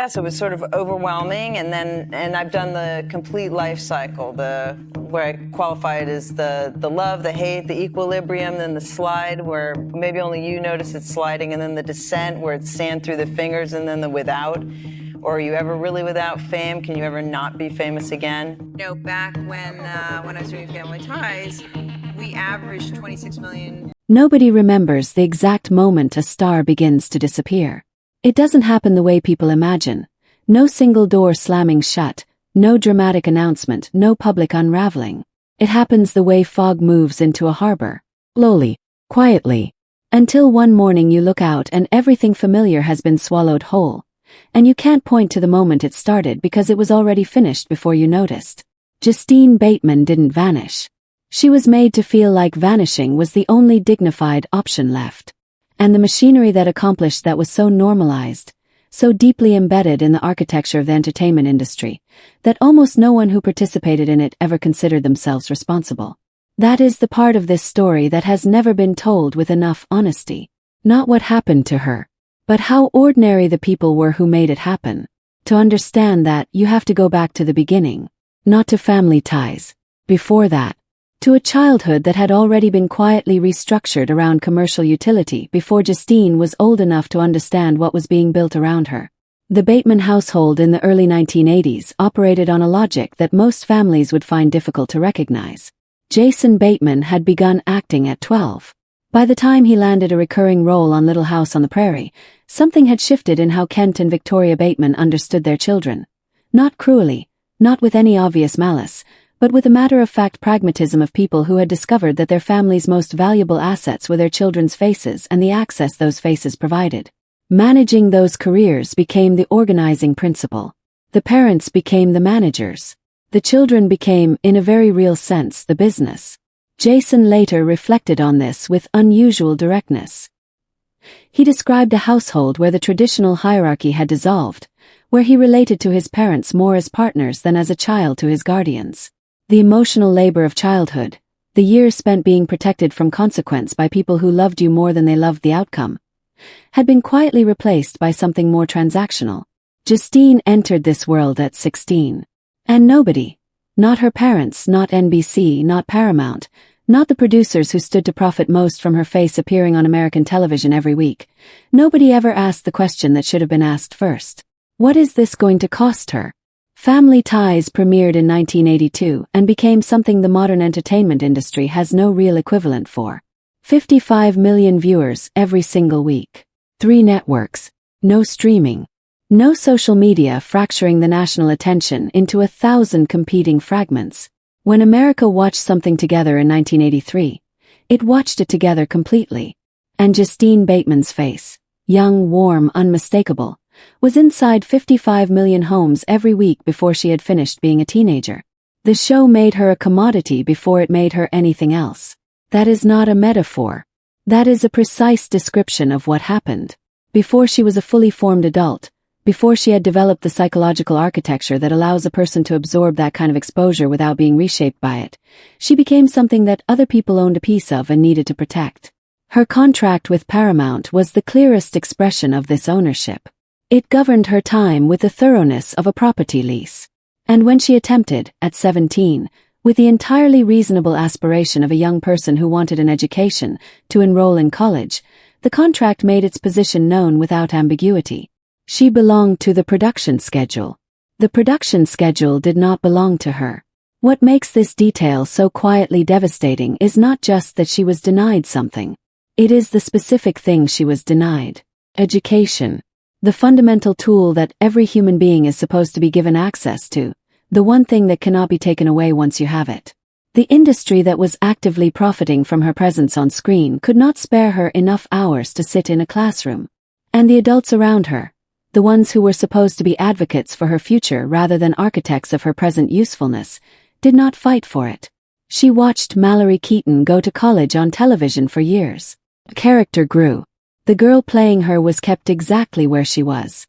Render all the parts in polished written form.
Yes, it was sort of overwhelming, and I've done the complete life cycle, where I qualify it as the love, the hate, the equilibrium, then the slide where maybe only you notice it's sliding, and then the descent where it's sand through the fingers, and then the without. Or are you ever really without fame? Can you ever not be famous again? You know, back when I was doing Family Ties, we averaged 26 million. Nobody remembers the exact moment a star begins to disappear. It doesn't happen the way people imagine. No single door slamming shut, no dramatic announcement, no public unraveling. It happens the way fog moves into a harbor. Slowly, quietly. Until one morning you look out and everything familiar has been swallowed whole. And you can't point to the moment it started because it was already finished before you noticed. Justine Bateman didn't vanish. She was made to feel like vanishing was the only dignified option left. And the machinery that accomplished that was so normalized, so deeply embedded in the architecture of the entertainment industry, that almost no one who participated in it ever considered themselves responsible. That is the part of this story that has never been told with enough honesty. Not what happened to her, but how ordinary the people were who made it happen. To understand that, you have to go back to the beginning, not to Family Ties. Before that, to a childhood that had already been quietly restructured around commercial utility before Justine was old enough to understand what was being built around her. The Bateman household in the early 1980s operated on a logic that most families would find difficult to recognize. Jason Bateman had begun acting at 12. By the time he landed a recurring role on Little House on the Prairie, something had shifted in how Kent and Victoria Bateman understood their children. Not cruelly, not with any obvious malice, but with a matter-of-fact pragmatism of people who had discovered that their family's most valuable assets were their children's faces and the access those faces provided. Managing those careers became the organizing principle. The parents became the managers. The children became, in a very real sense, the business. Jason later reflected on this with unusual directness. He described a household where the traditional hierarchy had dissolved, where he related to his parents more as partners than as a child to his guardians. The emotional labor of childhood, the years spent being protected from consequence by people who loved you more than they loved the outcome, had been quietly replaced by something more transactional. Justine entered this world at 16. And nobody, not her parents, not NBC, not Paramount, not the producers who stood to profit most from her face appearing on American television every week, nobody ever asked the question that should have been asked first. What is this going to cost her? Family Ties premiered in 1982 and became something the modern entertainment industry has no real equivalent for. 55 million viewers every single week. 3 networks. No streaming. No social media fracturing the national attention into 1,000 competing fragments. When America watched something together in 1983, it watched it together completely. And Justine Bateman's face, young, warm, unmistakable, was inside 55 million homes every week before she had finished being a teenager. The show made her a commodity before it made her anything else. That is not a metaphor. That is a precise description of what happened. Before she was a fully formed adult, before she had developed the psychological architecture that allows a person to absorb that kind of exposure without being reshaped by it, she became something that other people owned a piece of and needed to protect. Her contract with Paramount was the clearest expression of this ownership. It governed her time with the thoroughness of a property lease. And when she attempted, at 17, with the entirely reasonable aspiration of a young person who wanted an education, to enroll in college, the contract made its position known without ambiguity. She belonged to the production schedule. The production schedule did not belong to her. What makes this detail so quietly devastating is not just that she was denied something. It is the specific thing she was denied. Education. The fundamental tool that every human being is supposed to be given access to, the one thing that cannot be taken away once you have it. The industry that was actively profiting from her presence on screen could not spare her enough hours to sit in a classroom. And the adults around her, the ones who were supposed to be advocates for her future rather than architects of her present usefulness, did not fight for it. She watched Mallory Keaton go to college on television for years. The character grew. The girl playing her was kept exactly where she was.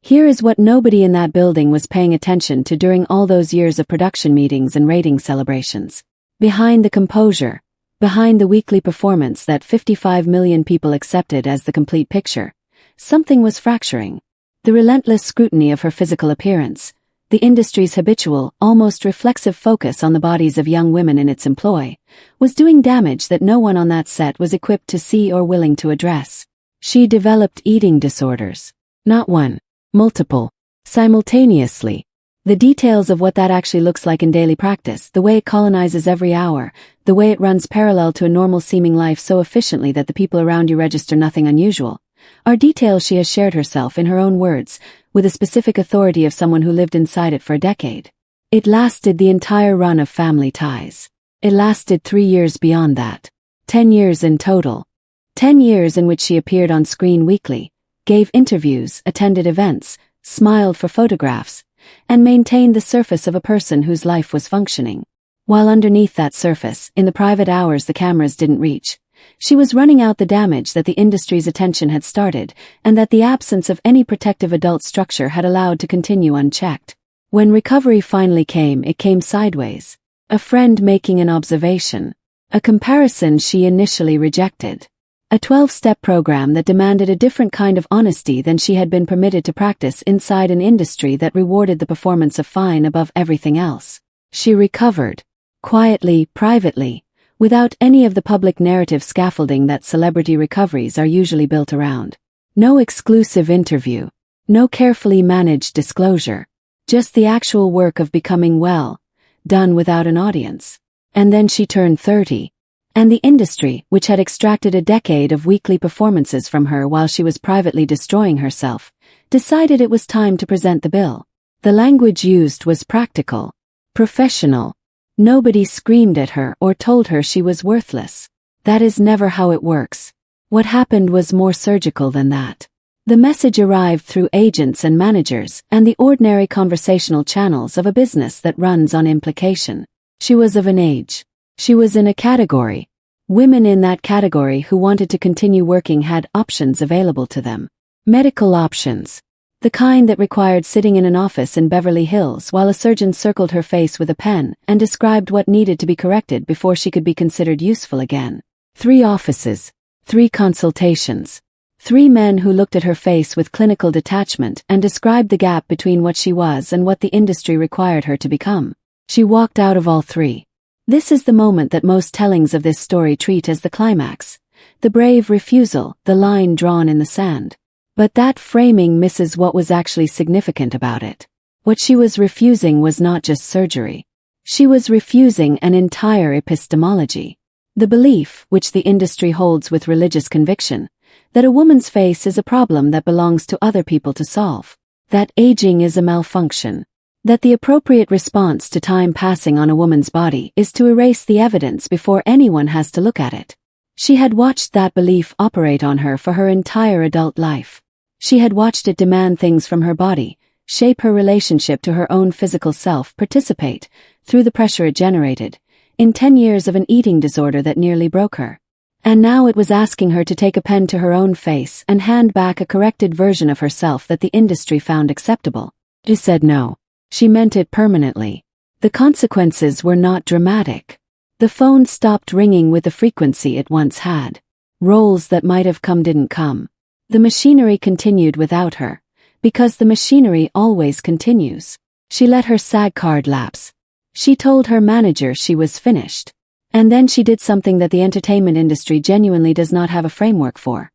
Here is what nobody in that building was paying attention to during all those years of production meetings and rating celebrations. Behind the composure, behind the weekly performance that 55 million people accepted as the complete picture, something was fracturing. The relentless scrutiny of her physical appearance, the industry's habitual, almost reflexive focus on the bodies of young women in its employ, was doing damage that no one on that set was equipped to see or willing to address. She developed eating disorders. Not one, multiple, simultaneously. The details of what that actually looks like in daily practice, the way it colonizes every hour, the way it runs parallel to a normal-seeming life so efficiently that the people around you register nothing unusual, are details she has shared herself in her own words, with the specific authority of someone who lived inside it for a decade. It lasted the entire run of Family Ties. It lasted 3 years beyond that. 10 years in total. 10 years in which she appeared on screen weekly, gave interviews, attended events, smiled for photographs, and maintained the surface of a person whose life was functioning. While underneath that surface, in the private hours the cameras didn't reach, she was running out the damage that the industry's attention had started, and that the absence of any protective adult structure had allowed to continue unchecked. When recovery finally came, it came sideways. A friend making an observation. A comparison she initially rejected. A 12-step program that demanded a different kind of honesty than she had been permitted to practice inside an industry that rewarded the performance of fine above everything else. She recovered. Quietly, privately, without any of the public narrative scaffolding that celebrity recoveries are usually built around. No exclusive interview. No carefully managed disclosure. Just the actual work of becoming well, done without an audience. And then she turned 30. And the industry, which had extracted a decade of weekly performances from her while she was privately destroying herself, decided it was time to present the bill. The language used was practical, professional. Nobody screamed at her or told her she was worthless. That is never how it works. What happened was more surgical than that. The message arrived through agents and managers and the ordinary conversational channels of a business that runs on implication. She was of an age. She was in a category. Women in that category who wanted to continue working had options available to them. Medical options. The kind that required sitting in an office in Beverly Hills while a surgeon circled her face with a pen and described what needed to be corrected before she could be considered useful again. 3 offices. 3 consultations. 3 men who looked at her face with clinical detachment and described the gap between what she was and what the industry required her to become. She walked out of all 3. This is the moment that most tellings of this story treat as the climax. The brave refusal, the line drawn in the sand. But that framing misses what was actually significant about it. What she was refusing was not just surgery. She was refusing an entire epistemology. The belief, which the industry holds with religious conviction, that a woman's face is a problem that belongs to other people to solve. That aging is a malfunction. That the appropriate response to time passing on a woman's body is to erase the evidence before anyone has to look at it. She had watched that belief operate on her for her entire adult life. She had watched it demand things from her body, shape her relationship to her own physical self, participate, through the pressure it generated, in 10 years of an eating disorder that nearly broke her. And now it was asking her to take a pen to her own face and hand back a corrected version of herself that the industry found acceptable. She said no. She meant it permanently. The consequences were not dramatic. The phone stopped ringing with the frequency it once had. Roles that might have come didn't come. The machinery continued without her, because the machinery always continues. She let her SAG card lapse. She told her manager she was finished. And then she did something that the entertainment industry genuinely does not have a framework for.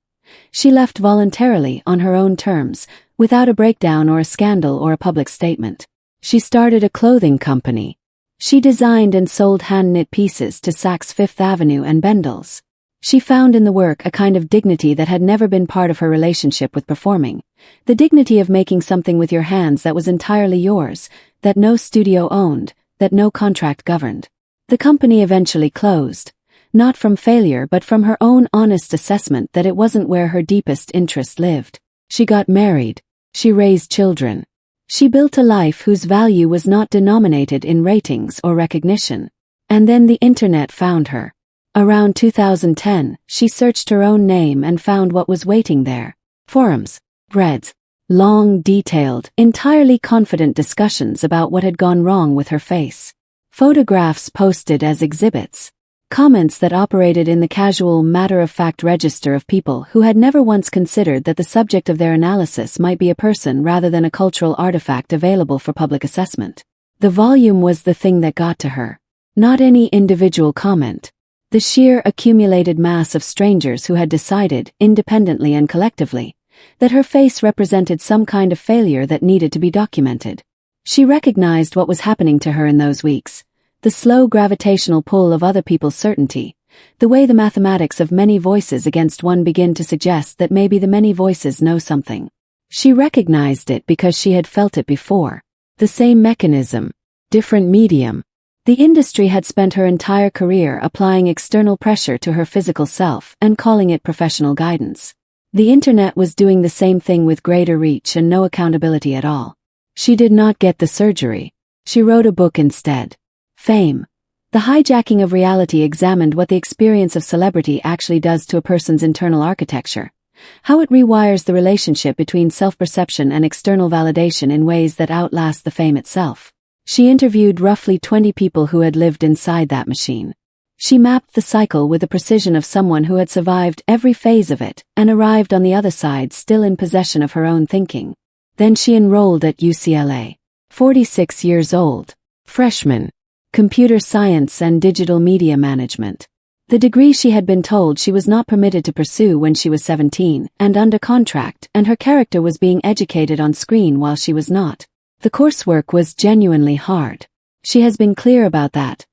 She left voluntarily on her own terms, without a breakdown or a scandal or a public statement. She started a clothing company. She designed and sold hand-knit pieces to Saks Fifth Avenue and Bendel's. She found in the work a kind of dignity that had never been part of her relationship with performing. The dignity of making something with your hands that was entirely yours, that no studio owned, that no contract governed. The company eventually closed, not from failure but from her own honest assessment that it wasn't where her deepest interest lived. She got married. She raised children. She built a life whose value was not denominated in ratings or recognition. And then the internet found her. Around 2010, she searched her own name and found what was waiting there. Forums, threads, long, detailed, entirely confident discussions about what had gone wrong with her face. Photographs posted as exhibits. Comments that operated in the casual, matter-of-fact register of people who had never once considered that the subject of their analysis might be a person rather than a cultural artifact available for public assessment. The volume was the thing that got to her. Not any individual comment. The sheer accumulated mass of strangers who had decided, independently and collectively, that her face represented some kind of failure that needed to be documented. She recognized what was happening to her in those weeks. The slow gravitational pull of other people's certainty, the way the mathematics of many voices against one begin to suggest that maybe the many voices know something. She recognized it because she had felt it before. The same mechanism, different medium. The industry had spent her entire career applying external pressure to her physical self and calling it professional guidance. The internet was doing the same thing with greater reach and no accountability at all. She did not get the surgery. She wrote a book instead. Fame. The hijacking of reality examined what the experience of celebrity actually does to a person's internal architecture, how it rewires the relationship between self-perception and external validation in ways that outlast the fame itself. She interviewed roughly 20 people who had lived inside that machine. She mapped the cycle with the precision of someone who had survived every phase of it and arrived on the other side still in possession of her own thinking. Then she enrolled at UCLA. 46 years old. Freshman. Computer Science and Digital Media Management. The degree she had been told she was not permitted to pursue when she was 17 and under contract, and her character was being educated on screen while she was not. The coursework was genuinely hard. She has been clear about that.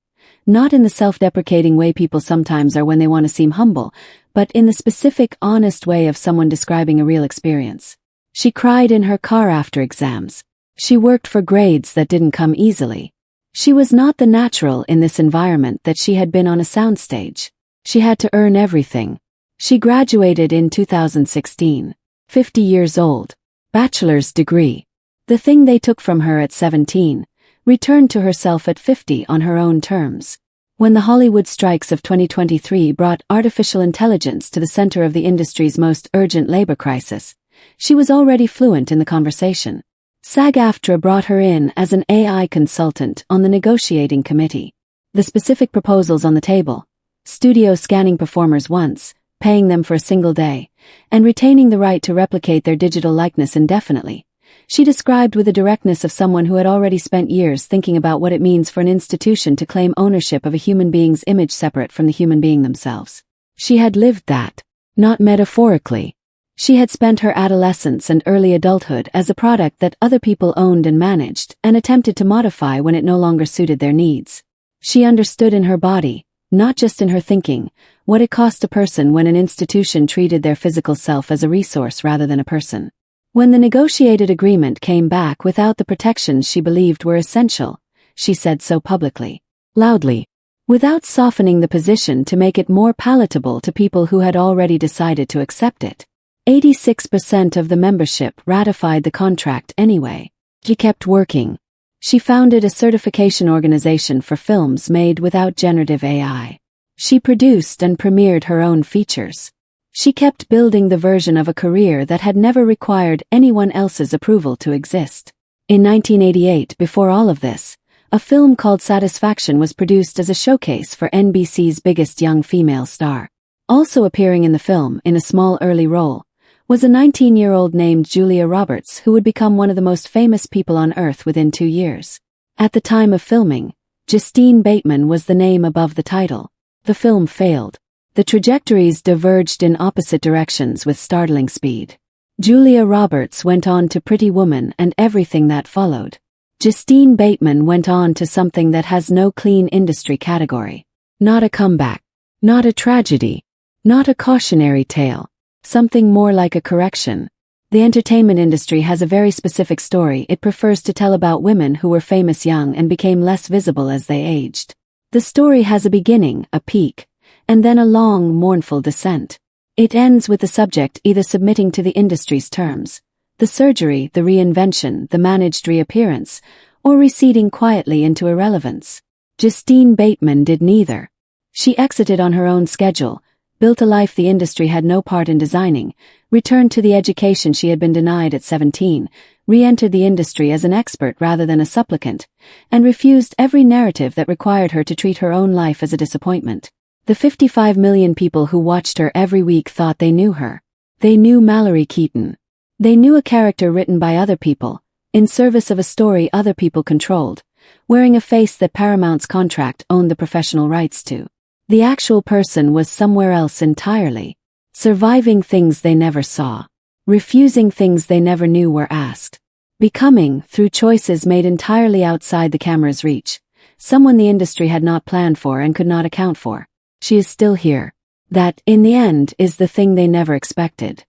Not in the self-deprecating way people sometimes are when they want to seem humble, but in the specific, honest way of someone describing a real experience. She cried in her car after exams. She worked for grades that didn't come easily. She was not the natural in this environment that she had been on a soundstage. She had to earn everything. She graduated in 2016. 50 years old. Bachelor's degree. The thing they took from her at 17, returned to herself at 50 on her own terms. When the Hollywood strikes of 2023 brought artificial intelligence to the center of the industry's most urgent labor crisis, she was already fluent in the conversation. SAG-AFTRA brought her in as an AI consultant on the negotiating committee. The specific proposals on the table: studio scanning performers once, paying them for a single day, and retaining the right to replicate their digital likeness indefinitely. She described with the directness of someone who had already spent years thinking about what it means for an institution to claim ownership of a human being's image separate from the human being themselves. She had lived that. Not metaphorically. She had spent her adolescence and early adulthood as a product that other people owned and managed, and attempted to modify when it no longer suited their needs. She understood in her body, not just in her thinking, what it cost a person when an institution treated their physical self as a resource rather than a person. When the negotiated agreement came back without the protections she believed were essential, she said so publicly, loudly, without softening the position to make it more palatable to people who had already decided to accept it. 86% of the membership ratified the contract anyway. She kept working. She founded a certification organization for films made without generative AI. She produced and premiered her own features. She kept building the version of a career that had never required anyone else's approval to exist. In 1988, before all of this, a film called Satisfaction was produced as a showcase for NBC's biggest young female star. Also appearing in the film, in a small early role, was a 19-year-old named Julia Roberts who would become one of the most famous people on Earth within 2 years. At the time of filming, Justine Bateman was the name above the title. The film failed. The trajectories diverged in opposite directions with startling speed. Julia Roberts went on to Pretty Woman and everything that followed. Justine Bateman went on to something that has no clean industry category. Not a comeback. Not a tragedy. Not a cautionary tale. Something more like a correction. The entertainment industry has a very specific story it prefers to tell about women who were famous young and became less visible as they aged. The story has a beginning, a peak, and then a long, mournful descent. It ends with the subject either submitting to the industry's terms, the surgery, the reinvention, the managed reappearance, or receding quietly into irrelevance. Justine Bateman did neither. She exited on her own schedule, built a life the industry had no part in designing, returned to the education she had been denied at 17, re-entered the industry as an expert rather than a supplicant, and refused every narrative that required her to treat her own life as a disappointment. The 55 million people who watched her every week thought they knew her. They knew Mallory Keaton. They knew a character written by other people, in service of a story other people controlled, wearing a face that Paramount's contract owned the professional rights to. The actual person was somewhere else entirely, surviving things they never saw, refusing things they never knew were asked, becoming, through choices made entirely outside the camera's reach, someone the industry had not planned for and could not account for. She is still here. That, in the end, is the thing they never expected.